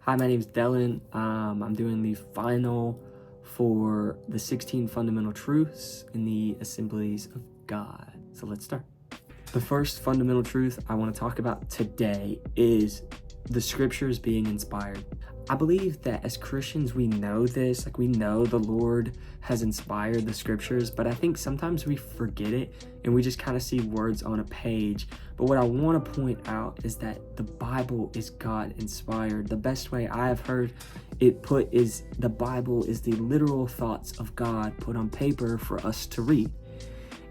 Hi, my name's Dylan. I'm doing the final for the 16 fundamental truths in the Assemblies of God. So let's start. The first fundamental truth I want to talk about today is the scriptures being inspired. I believe that as Christians, we know this, we know the Lord has inspired the scriptures, but I think sometimes we forget it and we just kind of see words on a page. But what I want to point out is that the Bible is God inspired. The best way I have heard it put is the Bible is the literal thoughts of God put on paper for us to read.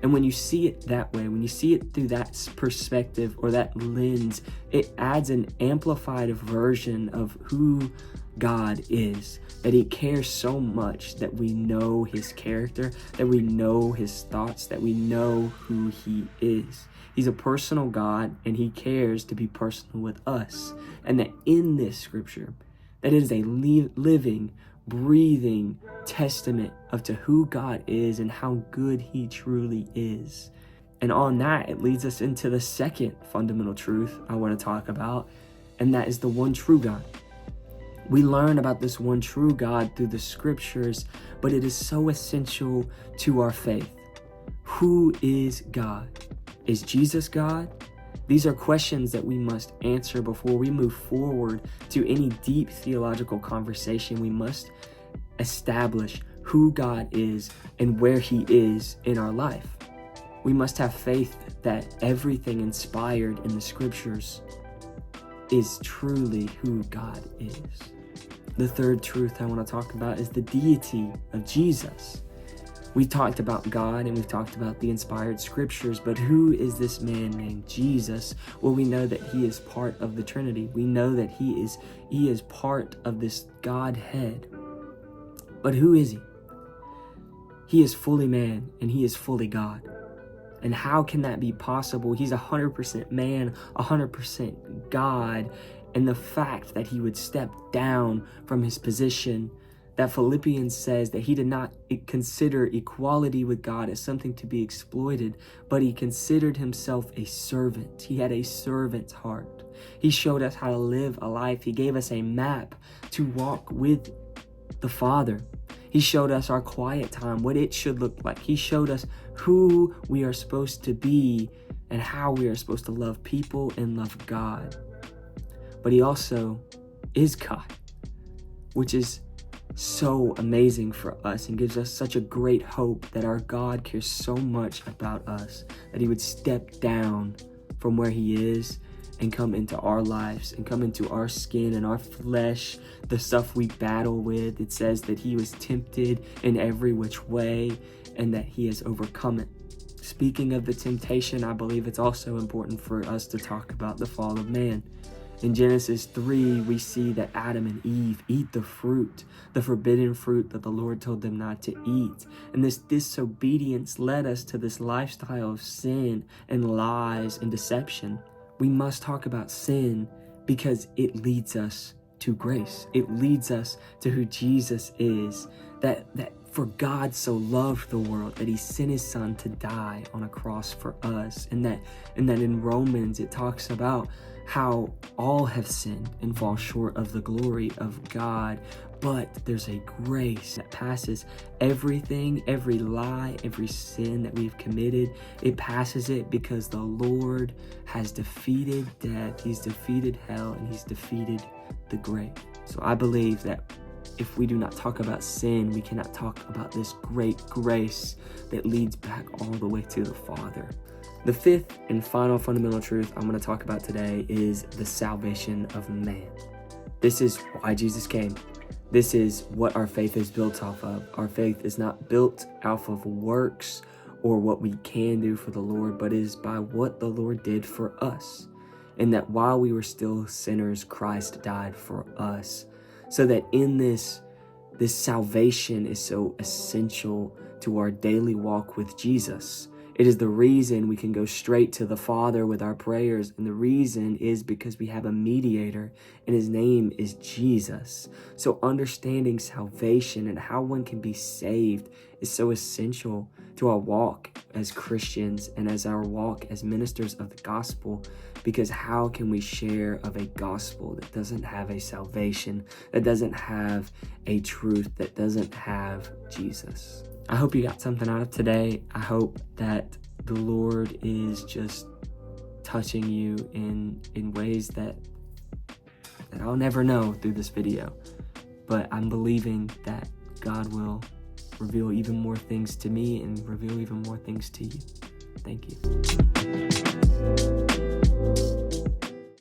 And when you see it that way, when you see it through that perspective or that lens, it adds an amplified version of who God is, that he cares so much that we know his character, that we know his thoughts, that we know who he is. He's a personal God and he cares to be personal with us. And that in this scripture, that it is a living, breathing testament of to who God is and how good he truly is. And on that, it leads us into the second fundamental truth I want to talk about, and that is the one true God. We learn about this one true God through the scriptures, but it is so essential to our faith. Who is God? Is Jesus God? These are questions that we must answer before we move forward to any deep theological conversation. We must establish who God is and where he is in our life. We must have faith that everything inspired in the scriptures is truly who God is. The third truth I want to talk about is the deity of Jesus. We talked about God and we've talked about the inspired scriptures, but who is this man named Jesus? Well, we know that he is part of the Trinity. We know that he is part of this Godhead. But who is he? He is fully man and he is fully God. And how can that be possible? He's 100% man, 100% God. And the fact that he would step down from his position, that Philippians says that he did not consider equality with God as something to be exploited, but he considered himself a servant. He had a servant's heart. He showed us how to live a life. He gave us a map to walk with the Father. He showed us our quiet time, what it should look like. He showed us who we are supposed to be and how we are supposed to love people and love God. But he also is God, which is so amazing for us and gives us such a great hope that our God cares so much about us that he would step down from where he is and come into our lives and come into our skin and our flesh, the stuff we battle with. It says that he was tempted in every which way and that he has overcome it. Speaking of the temptation, I believe it's also important for us to talk about the fall of man. In Genesis 3, we see that Adam and Eve eat the fruit, the forbidden fruit that the Lord told them not to eat. And this disobedience led us to this lifestyle of sin and lies and deception. We must talk about sin because it leads us to grace. It leads us to who Jesus is, that for God so loved the world that he sent his son to die on a cross for us. And that in Romans it talks about how all have sinned and fall short of the glory of God. But there's a grace that passes everything, every lie, every sin that we've committed. It passes it because the Lord has defeated death. He's defeated hell and he's defeated the grave. So I believe that if we do not talk about sin, we cannot talk about this great grace that leads back all the way to the Father. The fifth and final fundamental truth I'm going to talk about today is the salvation of man. This is why Jesus came. This is what our faith is built off of. Our faith is not built off of works or what we can do for the Lord, but is by what the Lord did for us. And that while we were still sinners, Christ died for us. So that in this salvation is so essential to our daily walk with Jesus. It is the reason we can go straight to the Father with our prayers. And the reason is because we have a mediator and his name is Jesus. So understanding salvation and how one can be saved is so essential to our walk as Christians and as our walk as ministers of the gospel, because how can we share of a gospel that doesn't have a salvation, that doesn't have a truth, that doesn't have Jesus? I hope you got something out of today. I hope that the Lord is just touching you in ways that I'll never know through this video. But I'm believing that God will reveal even more things to me and reveal even more things to you. Thank you.